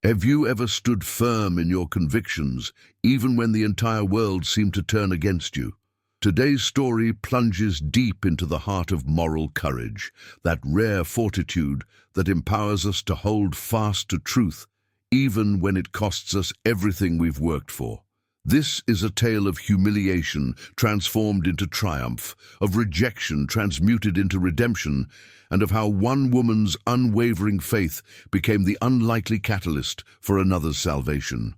Have you ever stood firm in your convictions, even when the entire world seemed to turn against you? Today's story plunges deep into the heart of moral courage, that rare fortitude that empowers us to hold fast to truth, even when it costs us everything we've worked for. This is a tale of humiliation transformed into triumph, of rejection transmuted into redemption, and of how one woman's unwavering faith became the unlikely catalyst for another's salvation.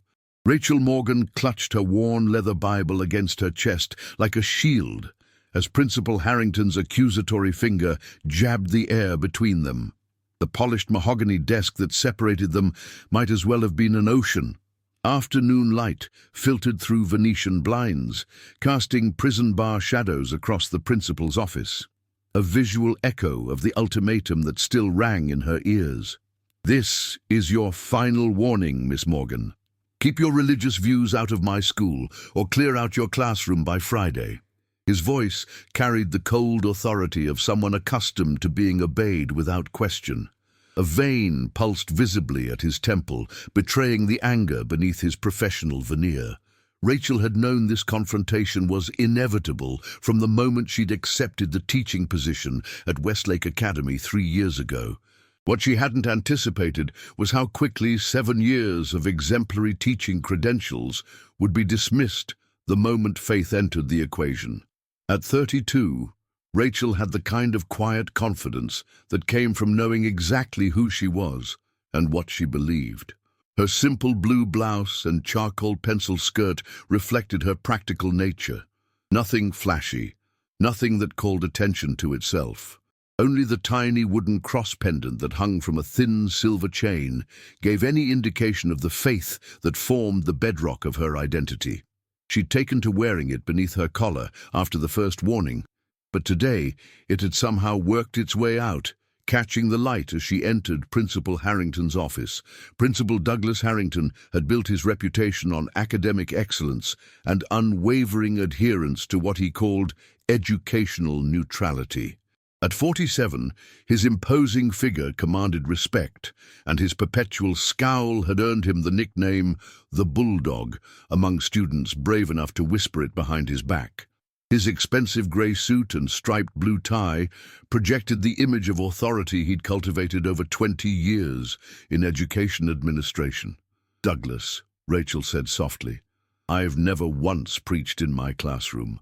Rachel Morgan clutched her worn leather Bible against her chest like a shield as Principal Harrington's accusatory finger jabbed the air between them. The polished mahogany desk that separated them might as well have been an ocean. Afternoon light filtered through Venetian blinds, casting prison bar shadows across the principal's office, a visual echo of the ultimatum that still rang in her ears. "This is your final warning, Miss Morgan. Keep your religious views out of my school, or clear out your classroom by Friday." His voice carried the cold authority of someone accustomed to being obeyed without question. A vein pulsed visibly at his temple, betraying the anger beneath his professional veneer. Rachel had known this confrontation was inevitable from the moment she'd accepted the teaching position at Westlake Academy 3 years ago. What she hadn't anticipated was how quickly 7 years of exemplary teaching credentials would be dismissed the moment faith entered the equation. At 32, Rachel had the kind of quiet confidence that came from knowing exactly who she was and what she believed. Her simple blue blouse and charcoal pencil skirt reflected her practical nature. Nothing flashy, nothing that called attention to itself. Only the tiny wooden cross pendant that hung from a thin silver chain gave any indication of the faith that formed the bedrock of her identity. She'd taken to wearing it beneath her collar after the first warning, but today it had somehow worked its way out, catching the light as she entered Principal Harrington's office. Principal Douglas Harrington had built his reputation on academic excellence and unwavering adherence to what he called educational neutrality. At 47, his imposing figure commanded respect, and his perpetual scowl had earned him the nickname the Bulldog among students brave enough to whisper it behind his back. His expensive grey suit and striped blue tie projected the image of authority he'd cultivated over 20 years in education administration. "Douglas," Rachel said softly, "I've never once preached in my classroom.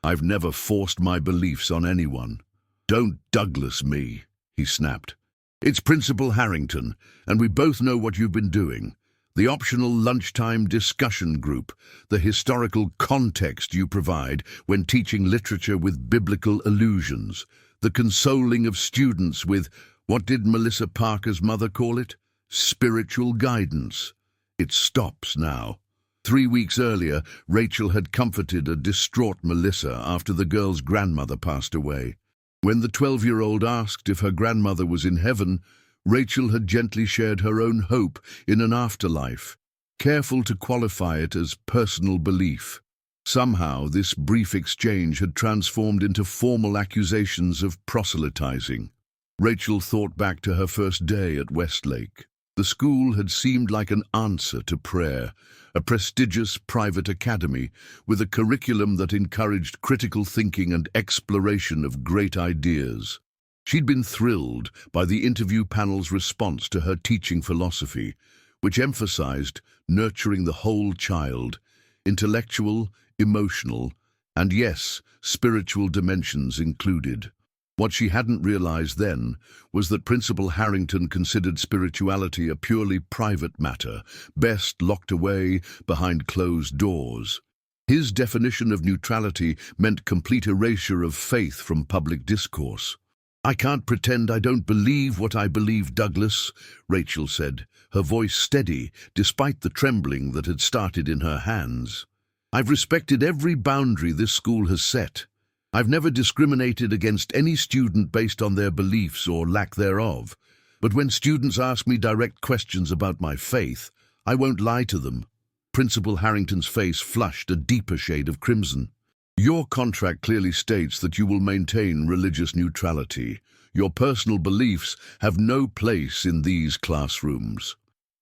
I've never forced my beliefs on anyone." "Don't Douglas me," he snapped. "It's Principal Harrington, and we both know what you've been doing. The optional lunchtime discussion group, the historical context you provide when teaching literature with biblical allusions, the consoling of students with, what did Melissa Parker's mother call it? Spiritual guidance. It stops now." 3 weeks earlier, Rachel had comforted a distraught Melissa after the girl's grandmother passed away. When the 12-year-old asked if her grandmother was in heaven, Rachel had gently shared her own hope in an afterlife, careful to qualify it as personal belief. Somehow, this brief exchange had transformed into formal accusations of proselytizing. Rachel thought back to her first day at Westlake. The school had seemed like an answer to prayer, a prestigious private academy with a curriculum that encouraged critical thinking and exploration of great ideas. She'd been thrilled by the interview panel's response to her teaching philosophy, which emphasized nurturing the whole child, intellectual, emotional, and yes, spiritual dimensions included. What she hadn't realized then was that Principal Harrington considered spirituality a purely private matter, best locked away behind closed doors. His definition of neutrality meant complete erasure of faith from public discourse. "I can't pretend I don't believe what I believe, Douglas," Rachel said, her voice steady despite the trembling that had started in her hands. "I've respected every boundary this school has set. I've never discriminated against any student based on their beliefs or lack thereof. But when students ask me direct questions about my faith, I won't lie to them." Principal Harrington's face flushed a deeper shade of crimson. "Your contract clearly states that you will maintain religious neutrality. Your personal beliefs have no place in these classrooms."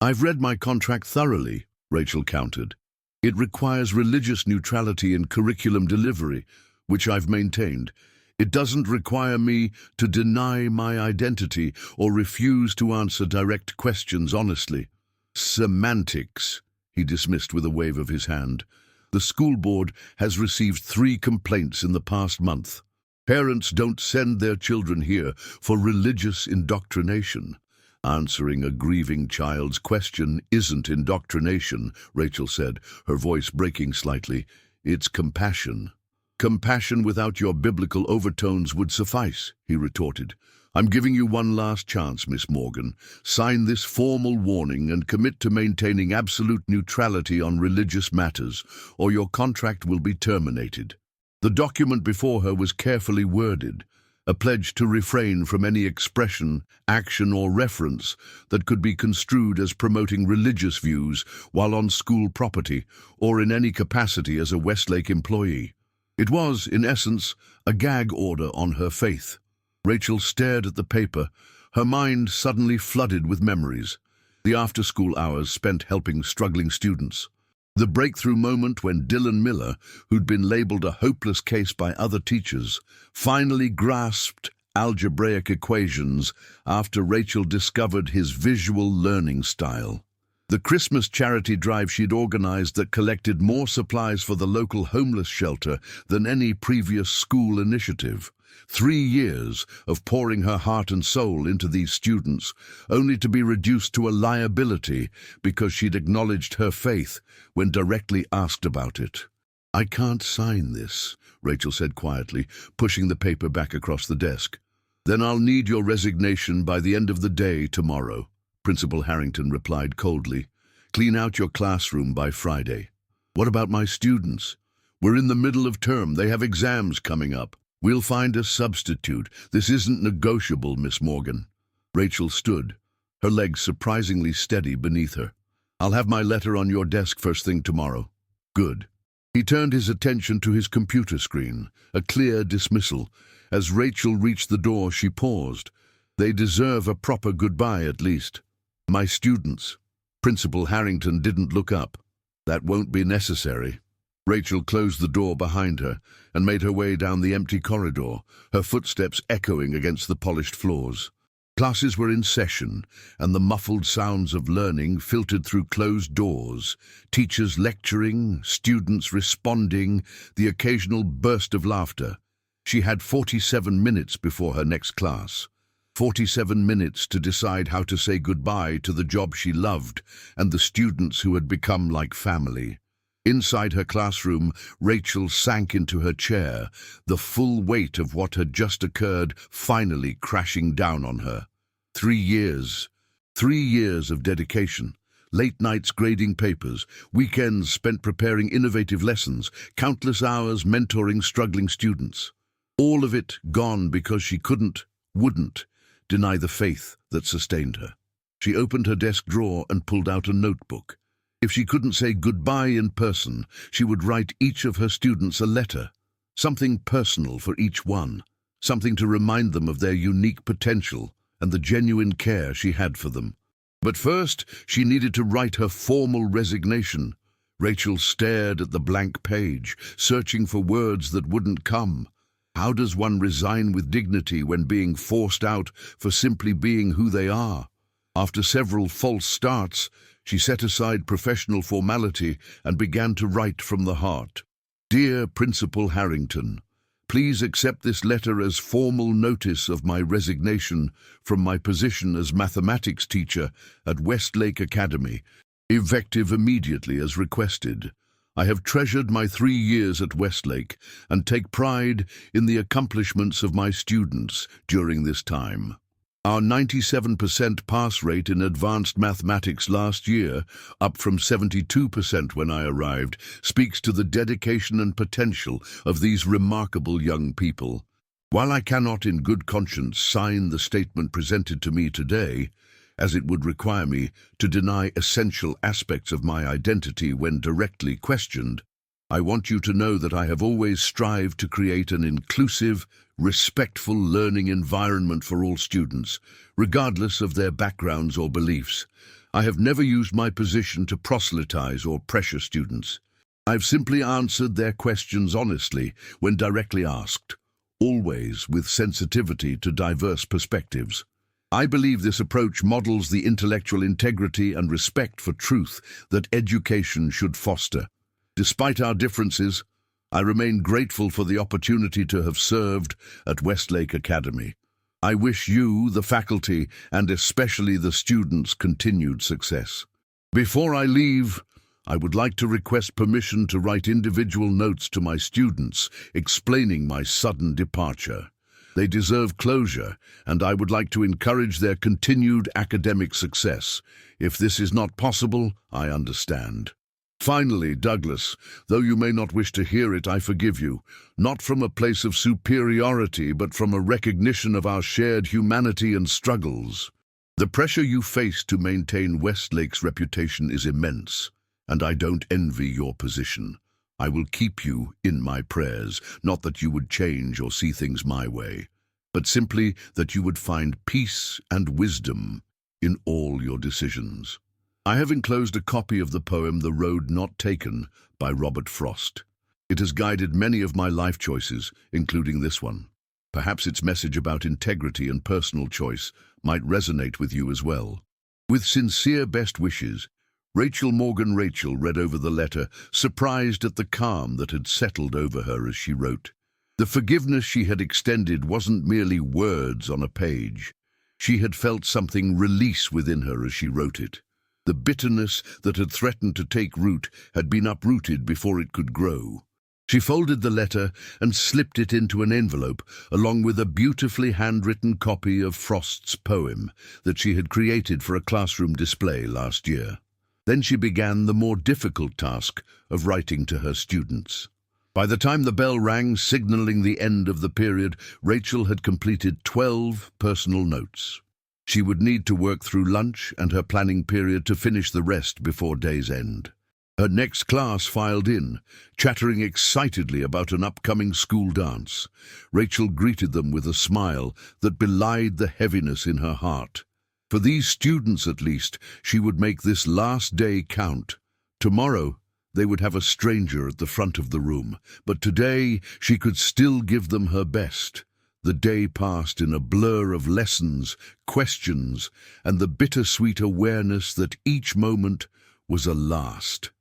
I've read my contract thoroughly, Rachel countered. It requires religious neutrality in curriculum delivery, which I've maintained. It doesn't require me to deny my identity or refuse to answer direct questions honestly. Semantics, he dismissed with a wave of his hand. The school board has received 3 complaints in the past month. Parents don't send their children here for religious indoctrination. Answering a grieving child's question isn't indoctrination, Rachel said, her voice breaking slightly. It's compassion. Compassion without your biblical overtones would suffice, he retorted. I'm giving you one last chance, Miss Morgan. Sign this formal warning and commit to maintaining absolute neutrality on religious matters, or your contract will be terminated. The document before her was carefully worded, a pledge to refrain from any expression, action, or reference that could be construed as promoting religious views while on school property or in any capacity as a Westlake employee. It was, in essence, a gag order on her faith. Rachel stared at the paper, her mind suddenly flooded with memories. The after-school hours spent helping struggling students. The breakthrough moment when Dylan Miller, who'd been labeled a hopeless case by other teachers, finally grasped algebraic equations after Rachel discovered his visual learning style. The Christmas charity drive she'd organized that collected more supplies for the local homeless shelter than any previous school initiative. 3 years of pouring her heart and soul into these students, only to be reduced to a liability because she'd acknowledged her faith when directly asked about it. I can't sign this, Rachel said quietly, pushing the paper back across the desk. Then I'll need your resignation by the end of the day tomorrow, Principal Harrington replied coldly. Clean out your classroom by Friday. What about my students? We're in the middle of term. They have exams coming up. We'll find a substitute. This isn't negotiable, Miss Morgan. Rachel stood, her legs surprisingly steady beneath her. I'll have my letter on your desk first thing tomorrow. Good. He turned his attention to his computer screen, a clear dismissal. As Rachel reached the door, she paused. They deserve a proper goodbye, at least. My students. Principal Harrington didn't look up. That won't be necessary. Rachel closed the door behind her and made her way down the empty corridor, her footsteps echoing against the polished floors. Classes were in session, and the muffled sounds of learning filtered through closed doors, teachers lecturing, students responding, the occasional burst of laughter. She had 47 minutes before her next class. 47 minutes to decide how to say goodbye to the job she loved and the students who had become like family. Inside her classroom, Rachel sank into her chair, the full weight of what had just occurred finally crashing down on her. 3 years. 3 years of dedication. Late nights grading papers, weekends spent preparing innovative lessons, countless hours mentoring struggling students. All of it gone because she wouldn't, deny the faith that sustained her. She opened her desk drawer and pulled out a notebook. If she couldn't say goodbye in person, she would write each of her students a letter, something personal for each one, something to remind them of their unique potential and the genuine care she had for them. But first, she needed to write her formal resignation. Rachel stared at the blank page, searching for words that wouldn't come. How does one resign with dignity when being forced out for simply being who they are? After several false starts, she set aside professional formality and began to write from the heart. Dear Principal Harrington, please accept this letter as formal notice of my resignation from my position as mathematics teacher at Westlake Academy, effective immediately as requested. I have treasured my 3 years at Westlake and take pride in the accomplishments of my students during this time. Our 97% pass rate in advanced mathematics last year, up from 72% when I arrived, speaks to the dedication and potential of these remarkable young people. While I cannot in good conscience sign the statement presented to me today, as it would require me to deny essential aspects of my identity when directly questioned, I want you to know that I have always strived to create an inclusive, respectful learning environment for all students, regardless of their backgrounds or beliefs. I have never used my position to proselytize or pressure students. I've simply answered their questions honestly when directly asked, always with sensitivity to diverse perspectives. I believe this approach models the intellectual integrity and respect for truth that education should foster. Despite our differences, I remain grateful for the opportunity to have served at Westlake Academy. I wish you, the faculty, and especially the students, continued success. Before I leave, I would like to request permission to write individual notes to my students explaining my sudden departure. They deserve closure, and I would like to encourage their continued academic success. If this is not possible, I understand. Finally, Douglas, though you may not wish to hear it, I forgive you, not from a place of superiority, but from a recognition of our shared humanity and struggles. The pressure you face to maintain Westlake's reputation is immense, and I don't envy your position. I will keep you in my prayers, not that you would change or see things my way, but simply that you would find peace and wisdom in all your decisions. I have enclosed a copy of the poem The Road Not Taken by Robert Frost. It has guided many of my life choices, including this one. Perhaps its message about integrity and personal choice might resonate with you as well. With sincere best wishes, Rachel Morgan. Rachel read over the letter, surprised at the calm that had settled over her as she wrote. The forgiveness she had extended wasn't merely words on a page. She had felt something release within her as she wrote it. The bitterness that had threatened to take root had been uprooted before it could grow. She folded the letter and slipped it into an envelope, along with a beautifully handwritten copy of Frost's poem that she had created for a classroom display last year. Then she began the more difficult task of writing to her students. By the time the bell rang, signaling the end of the period, Rachel had completed 12 personal notes. She would need to work through lunch and her planning period to finish the rest before day's end. Her next class filed in, chattering excitedly about an upcoming school dance. Rachel greeted them with a smile that belied the heaviness in her heart. For these students, at least, she would make this last day count. Tomorrow, they would have a stranger at the front of the room, but today she could still give them her best. The day passed in a blur of lessons, questions, and the bittersweet awareness that each moment was a last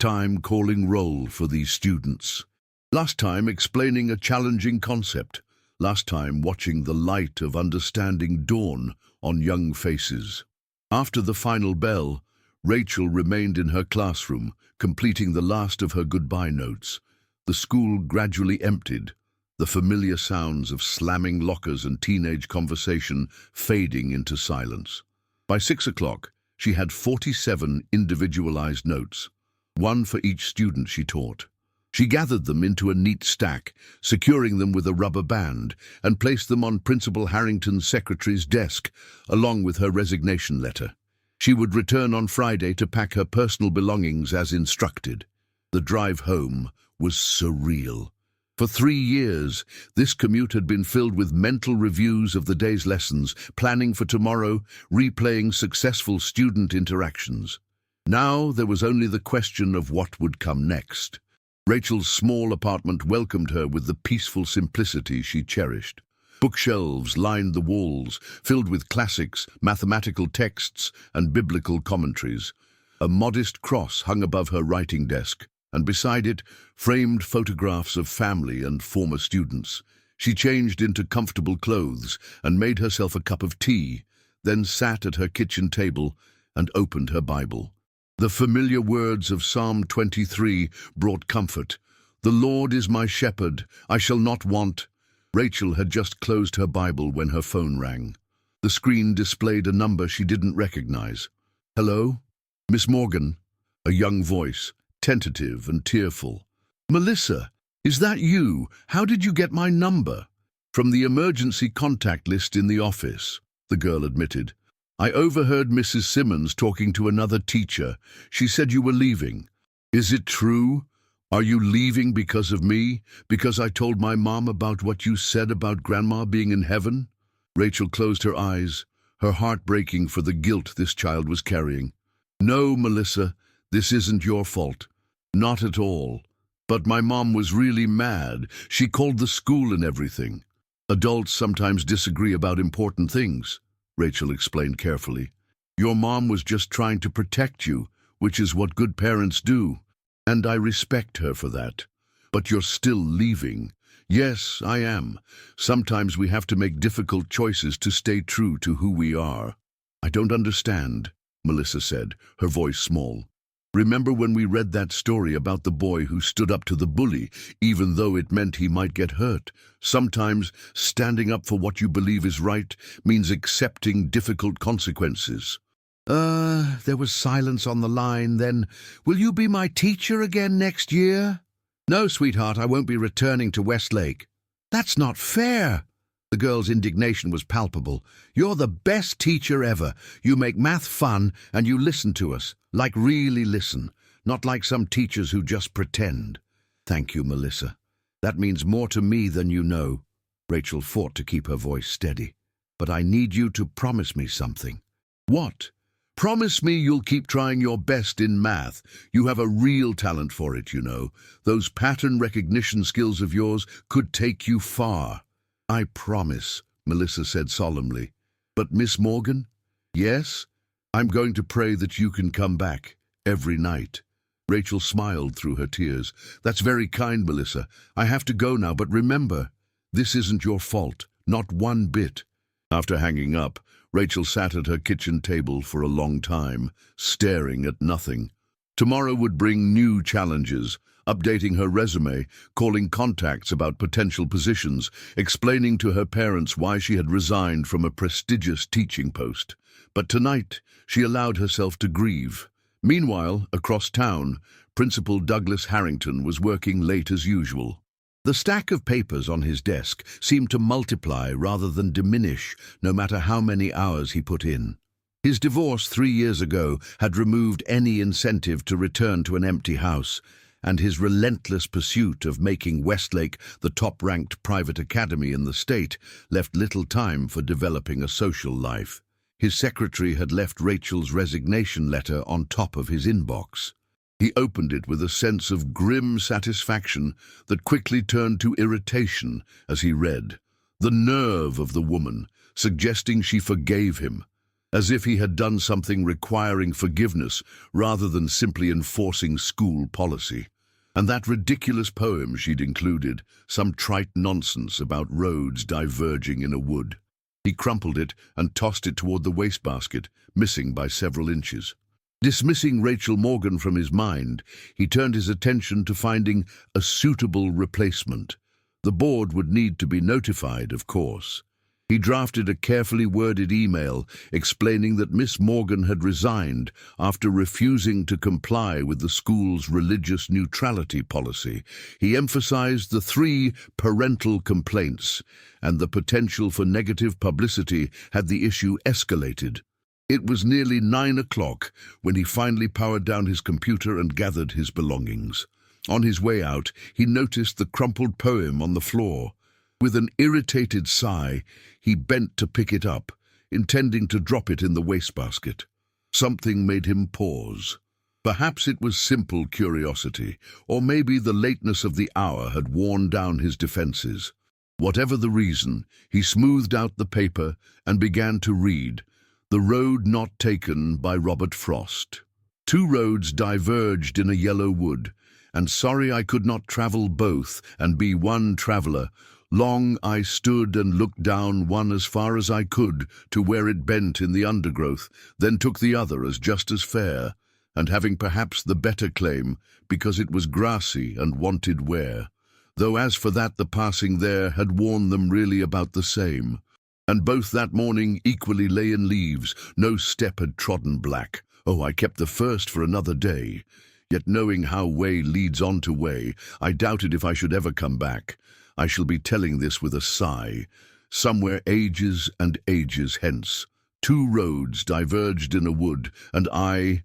time calling roll for these students. Last time explaining a challenging concept. Last time watching the light of understanding dawn on young faces. After the final bell, Rachel remained in her classroom, completing the last of her goodbye notes. The school gradually emptied, the familiar sounds of slamming lockers and teenage conversation fading into silence. By 6 o'clock, she had 47 individualized notes, one for each student she taught. She gathered them into a neat stack, securing them with a rubber band, and placed them on Principal Harrington's secretary's desk, along with her resignation letter. She would return on Friday to pack her personal belongings as instructed. The drive home was surreal. For 3 years, this commute had been filled with mental reviews of the day's lessons, planning for tomorrow, replaying successful student interactions. Now there was only the question of what would come next. Rachel's small apartment welcomed her with the peaceful simplicity she cherished. Bookshelves lined the walls, filled with classics, mathematical texts, and biblical commentaries. A modest cross hung above her writing desk, and beside it, framed photographs of family and former students. She changed into comfortable clothes and made herself a cup of tea, then sat at her kitchen table and opened her Bible. The familiar words of Psalm 23 brought comfort. "The Lord is my shepherd, I shall not want." Rachel had just closed her Bible when her phone rang. The screen displayed a number she didn't recognize. "Hello? Miss Morgan?" A young voice, tentative and tearful. "Melissa, is that you? How did you get my number?" "From the emergency contact list in the office," the girl admitted. "I overheard Mrs. Simmons talking to another teacher. She said you were leaving. Is it true? Are you leaving because of me? Because I told my mom about what you said about Grandma being in heaven?" Rachel closed her eyes, her heart breaking for the guilt this child was carrying. "No, Melissa, this isn't your fault. Not at all. But my mom was really mad. She called the school and everything." "Adults sometimes disagree about important things," Rachel explained carefully. "Your mom was just trying to protect you, which is what good parents do. And I respect her for that. But you're still leaving." "Yes, I am. Sometimes we have to make difficult choices to stay true to who we are." "I don't understand," Melissa said, her voice small. "Remember when we read that story about the boy who stood up to the bully, even though it meant he might get hurt? Sometimes standing up for what you believe is right means accepting difficult consequences." There was silence on the line. Then, "Will you be my teacher again next year?" "No, sweetheart, I won't be returning to Westlake." "That's not fair." The girl's indignation was palpable. "You're the best teacher ever. You make math fun and you listen to us. Like really listen. Not like some teachers who just pretend." "Thank you, Melissa. That means more to me than you know." Rachel fought to keep her voice steady. "But I need you to promise me something." "What?" "Promise me you'll keep trying your best in math. You have a real talent for it, you know. Those pattern recognition skills of yours could take you far." "I promise," Melissa said solemnly. "But Miss Morgan?" "Yes? I'm going to pray that you can come back every night." Rachel smiled through her tears. "That's very kind, Melissa. I have to go now, but remember, this isn't your fault, not one bit." After hanging up, Rachel sat at her kitchen table for a long time, staring at nothing. Tomorrow would bring new challenges, updating her resume, calling contacts about potential positions, explaining to her parents why she had resigned from a prestigious teaching post. But tonight, she allowed herself to grieve. Meanwhile, across town, Principal Douglas Harrington was working late as usual. The stack of papers on his desk seemed to multiply rather than diminish, no matter how many hours he put in. His divorce 3 years ago had removed any incentive to return to an empty house, and his relentless pursuit of making Westlake the top-ranked private academy in the state left little time for developing a social life. His secretary had left Rachel's resignation letter on top of his inbox. He opened it with a sense of grim satisfaction that quickly turned to irritation as he read. The nerve of the woman, suggesting she forgave him, as if he had done something requiring forgiveness rather than simply enforcing school policy. And that ridiculous poem she'd included, some trite nonsense about roads diverging in a wood. He crumpled it and tossed it toward the wastebasket, missing by several inches. Dismissing Rachel Morgan from his mind, he turned his attention to finding a suitable replacement. The board would need to be notified, of course. He drafted a carefully worded email explaining that Miss Morgan had resigned after refusing to comply with the school's religious neutrality policy. He emphasized the 3 parental complaints and the potential for negative publicity had the issue escalated. It was nearly 9 o'clock when he finally powered down his computer and gathered his belongings. On his way out, he noticed the crumpled poem on the floor. With an irritated sigh, he bent to pick it up, intending to drop it in the wastebasket. Something made him pause. Perhaps it was simple curiosity, or maybe the lateness of the hour had worn down his defenses. Whatever the reason, he smoothed out the paper and began to read The Road Not Taken by Robert Frost. 2 roads diverged in a yellow wood, and sorry I could not travel both and be one traveller. Long I stood and looked down one as far as I could to where it bent in the undergrowth, then took the other as just as fair, and having perhaps the better claim, because it was grassy and wanted wear. Though as for that the passing there had worn them really about the same. And both that morning equally lay in leaves, no step had trodden black. Oh, I kept the first for another day. Yet knowing how way leads on to way, I doubted if I should ever come back. I shall be telling this with a sigh. Somewhere ages and ages hence, 2 roads diverged in a wood, and I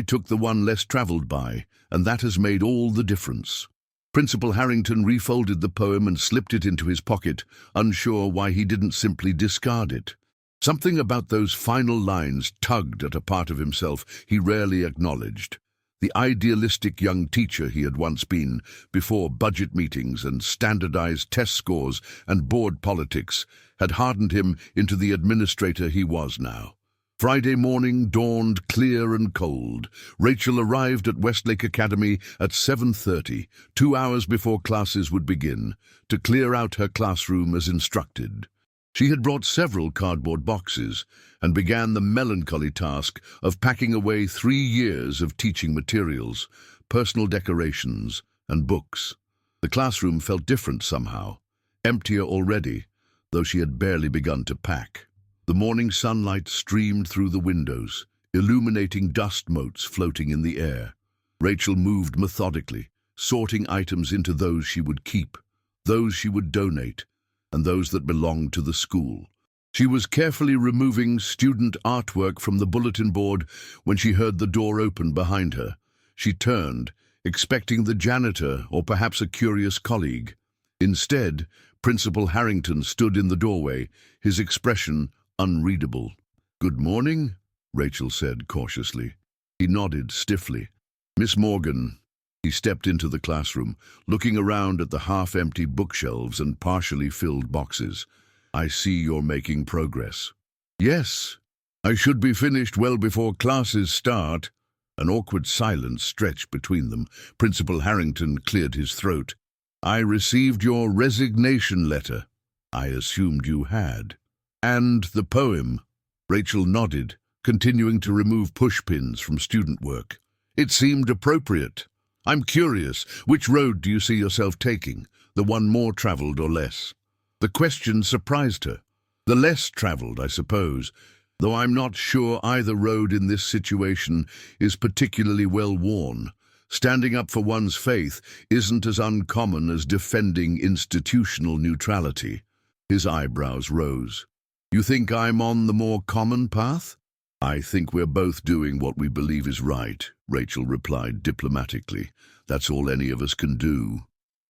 took the one less travelled by, and that has made all the difference. Principal Harrington refolded the poem and slipped it into his pocket, unsure why he didn't simply discard it. Something about those final lines tugged at a part of himself he rarely acknowledged. The idealistic young teacher he had once been, before budget meetings and standardized test scores and board politics, had hardened him into the administrator he was now. Friday morning dawned clear and cold. Rachel arrived at Westlake Academy at 7:30, 2 hours before classes would begin, to clear out her classroom as instructed. She had brought several cardboard boxes and began the melancholy task of packing away 3 years of teaching materials, personal decorations, and books. The classroom felt different somehow, emptier already, though she had barely begun to pack. The morning sunlight streamed through the windows, illuminating dust motes floating in the air. Rachel moved methodically, sorting items into those she would keep, those she would donate, and those that belonged to the school. She was carefully removing student artwork from the bulletin board when she heard the door open behind her. She turned, expecting the janitor or perhaps a curious colleague. Instead, Principal Harrington stood in the doorway, his expression unreadable. "Good morning," Rachel said cautiously. He nodded stiffly. "Miss Morgan." He stepped into the classroom, looking around at the half-empty bookshelves and partially filled boxes. "I see you're making progress." "Yes, I should be finished well before classes start." An awkward silence stretched between them. Principal Harrington cleared his throat. "I received your resignation letter." "I assumed you had." "And the poem." Rachel nodded, continuing to remove pushpins from student work. "It seemed appropriate. I'm curious, which road do you see yourself taking? The one more traveled or less?" The question surprised her. "The less traveled, I suppose, though I'm not sure either road in this situation is particularly well worn. Standing up for one's faith isn't as uncommon as defending institutional neutrality." His eyebrows rose. "You think I'm on the more common path?" "I think we're both doing what we believe is right," Rachel replied diplomatically. "That's all any of us can do."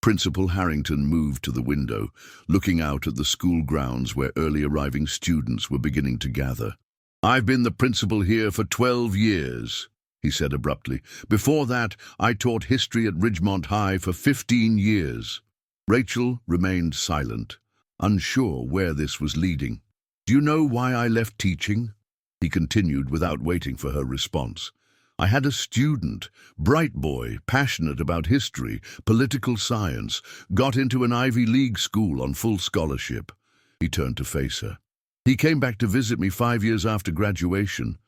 Principal Harrington moved to the window, looking out at the school grounds where early arriving students were beginning to gather. "I've been the principal here for 12 years, he said abruptly. "Before that, I taught history at Ridgemont High for 15 years. Rachel remained silent, unsure where this was leading. "Do you know why I left teaching?" He continued without waiting for her response. "I had a student, bright boy, passionate about history, political science, got into an Ivy League school on full scholarship." He turned to face her. "He came back to visit me 5 years after graduation.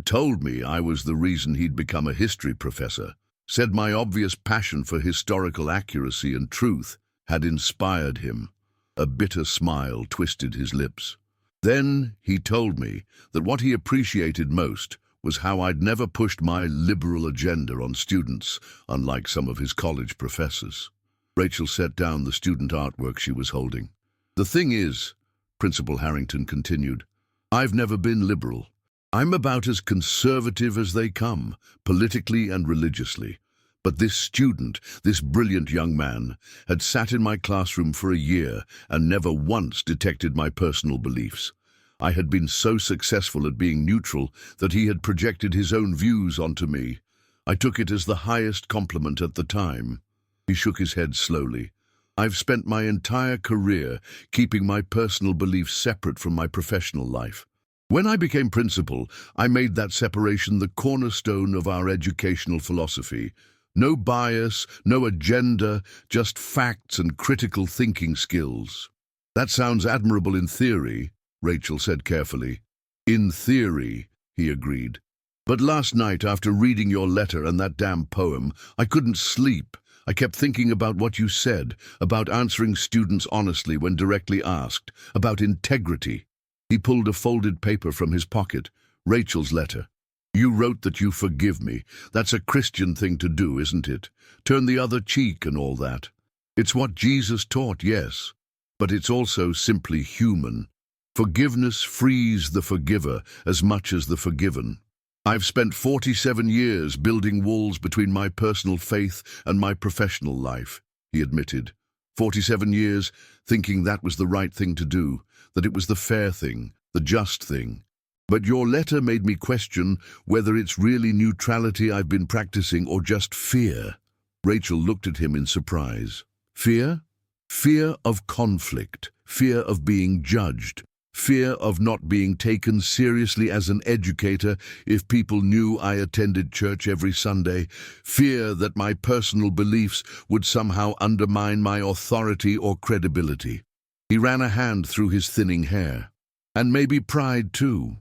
Told me I was the reason he'd become a history professor. Said my obvious passion for historical accuracy and truth had inspired him." A bitter smile twisted his lips. "Then he told me that what he appreciated most was how I'd never pushed my liberal agenda on students, unlike some of his college professors." Rachel set down the student artwork she was holding. "The thing is," Principal Harrington continued, "I've never been liberal. I'm about as conservative as they come, politically and religiously. But this student, this brilliant young man, had sat in my classroom for a year and never once detected my personal beliefs. I had been so successful at being neutral that he had projected his own views onto me. I took it as the highest compliment at the time." He shook his head slowly. "I've spent my entire career keeping my personal beliefs separate from my professional life. When I became principal, I made that separation the cornerstone of our educational philosophy. No bias, no agenda, just facts and critical thinking skills." "That sounds admirable in theory," Rachel said carefully. "In theory," he agreed. "But last night, after reading your letter and that damn poem, I couldn't sleep. I kept thinking about what you said, about answering students honestly when directly asked, about integrity." He pulled a folded paper from his pocket, Rachel's letter. "You wrote that you forgive me. That's a Christian thing to do, isn't it? Turn the other cheek and all that. It's what Jesus taught, yes, but it's also simply human. Forgiveness frees the forgiver as much as the forgiven. I've spent 47 years building walls between my personal faith and my professional life," he admitted. 47 years thinking that was the right thing to do, that it was the fair thing, the just thing. But your letter made me question whether it's really neutrality I've been practicing or just fear." Rachel looked at him in surprise. Fear? Fear of conflict, fear of being judged, fear of not being taken seriously as an educator if people knew I attended church every Sunday, fear that my personal beliefs would somehow undermine my authority or credibility. He ran a hand through his thinning hair. And maybe pride too.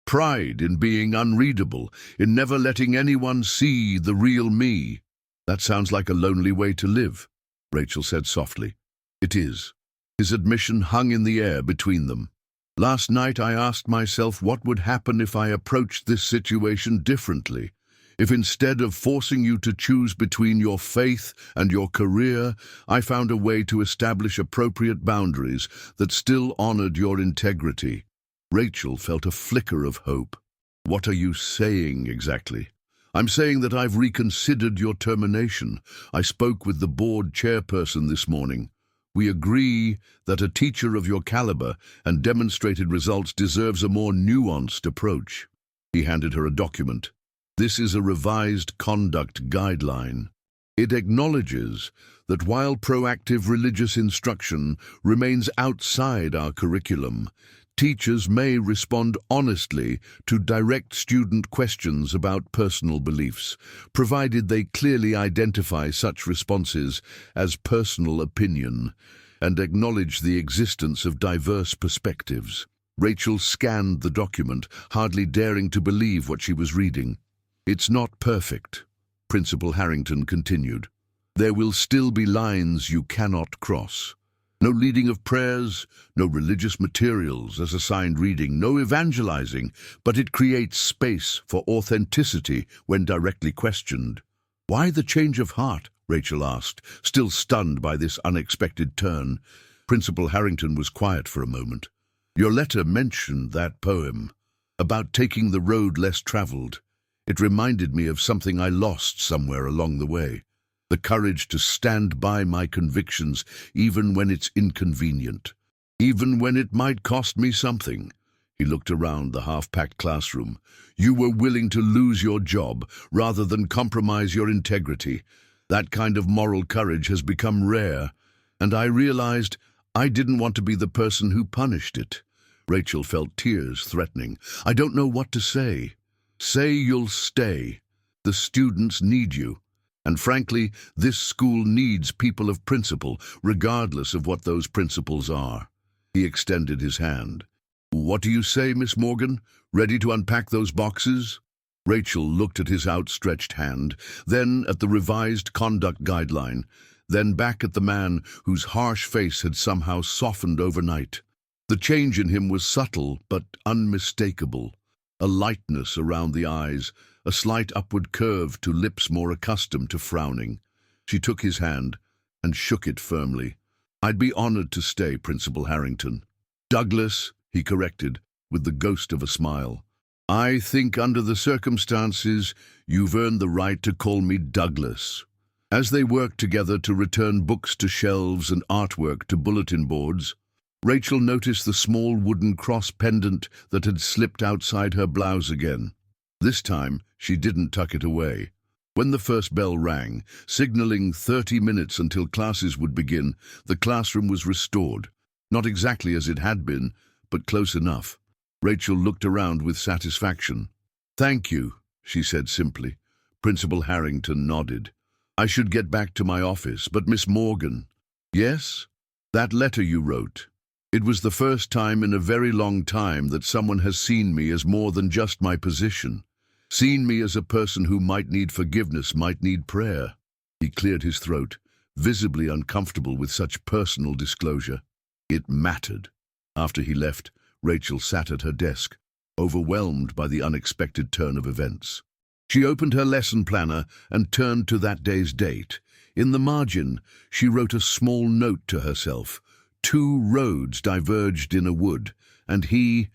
Pride in being unreadable, in never letting anyone see the real me. "That sounds like a lonely way to live," Rachel said softly. "It is." His admission hung in the air between them. "Last night I asked myself what would happen if I approached this situation differently. If instead of forcing you to choose between your faith and your career, I found a way to establish appropriate boundaries that still honored your integrity." Rachel felt a flicker of hope. "What are you saying exactly?" "I'm saying that I've reconsidered your termination. I spoke with the board chairperson this morning. We agree that a teacher of your caliber and demonstrated results deserves a more nuanced approach." He handed her a document. "This is a revised conduct guideline. It acknowledges that while proactive religious instruction remains outside our curriculum, teachers may respond honestly to direct student questions about personal beliefs, provided they clearly identify such responses as personal opinion and acknowledge the existence of diverse perspectives." Rachel scanned the document, hardly daring to believe what she was reading. "It's not perfect," Principal Harrington continued. "There will still be lines you cannot cross. No leading of prayers, no religious materials as assigned reading, no evangelizing, but it creates space for authenticity when directly questioned." "Why the change of heart?" Rachel asked, still stunned by this unexpected turn. Principal Harrington was quiet for a moment. "Your letter mentioned that poem, about taking the road less traveled. It reminded me of something I lost somewhere along the way. The courage to stand by my convictions even when it's inconvenient, even when it might cost me something." He looked around the half-packed classroom. "You were willing to lose your job rather than compromise your integrity. That kind of moral courage has become rare, and I realized I didn't want to be the person who punished it." Rachel felt tears threatening. "I don't know what to say." "Say you'll stay. The students need you. And frankly, this school needs people of principle, regardless of what those principles are." He extended his hand. "What do you say, Miss Morgan? Ready to unpack those boxes?" Rachel looked at his outstretched hand, then at the revised conduct guideline, then back at the man whose harsh face had somehow softened overnight. The change in him was subtle but unmistakable. A lightness around the eyes, a slight upward curve to lips more accustomed to frowning. She took his hand and shook it firmly. "I'd be honored to stay, Principal Harrington." "Douglas," he corrected, with the ghost of a smile. "I think under the circumstances, you've earned the right to call me Douglas." As they worked together to return books to shelves and artwork to bulletin boards, Rachel noticed the small wooden cross pendant that had slipped outside her blouse again. This time, she didn't tuck it away. When the first bell rang, signaling 30 minutes until classes would begin, the classroom was restored. Not exactly as it had been, but close enough. Rachel looked around with satisfaction. "Thank you," she said simply. Principal Harrington nodded. "I should get back to my office, but Miss Morgan." "Yes? That letter you wrote. It was the first time in a very long time that someone has seen me as more than just my position. Seen me as a person who might need forgiveness, might need prayer." He cleared his throat, visibly uncomfortable with such personal disclosure. It mattered. After he left, Rachel sat at her desk, overwhelmed by the unexpected turn of events. She opened her lesson planner and turned to that day's date. In the margin, she wrote a small note to herself. 2 roads diverged in a wood, and he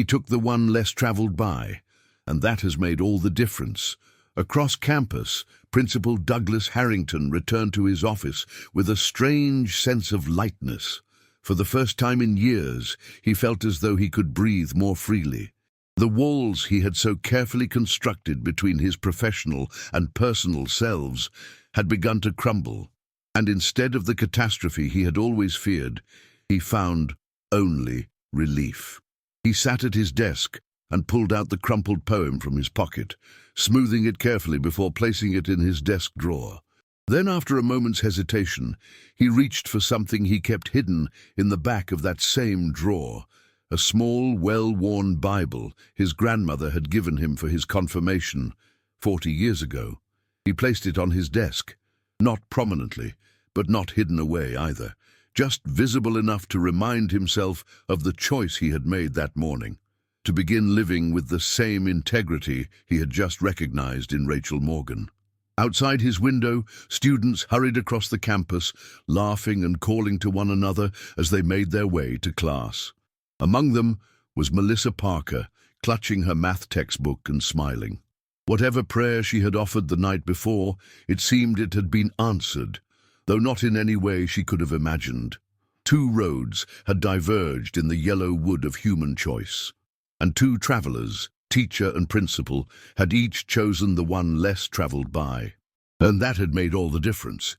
took the one less traveled by. And that has made all the difference. Across campus, Principal Douglas Harrington returned to his office with a strange sense of lightness. For the first time in years, he felt as though he could breathe more freely. The walls he had so carefully constructed between his professional and personal selves had begun to crumble, and instead of the catastrophe he had always feared, he found only relief. He sat at his desk and pulled out the crumpled poem from his pocket, smoothing it carefully before placing it in his desk drawer. Then, after a moment's hesitation, he reached for something he kept hidden in the back of that same drawer, a small, well-worn Bible his grandmother had given him for his confirmation 40 years ago. He placed it on his desk, not prominently, but not hidden away either, just visible enough to remind himself of the choice he had made that morning, to begin living with the same integrity he had just recognized in Rachel Morgan. Outside his window, students hurried across the campus, laughing and calling to one another as they made their way to class. Among them was Melissa Parker, clutching her math textbook and smiling. Whatever prayer she had offered the night before, it seemed it had been answered, though not in any way she could have imagined. Two roads had diverged in the yellow wood of human choice, and two travelers, teacher and principal, had each chosen the one less traveled by. And that had made all the difference.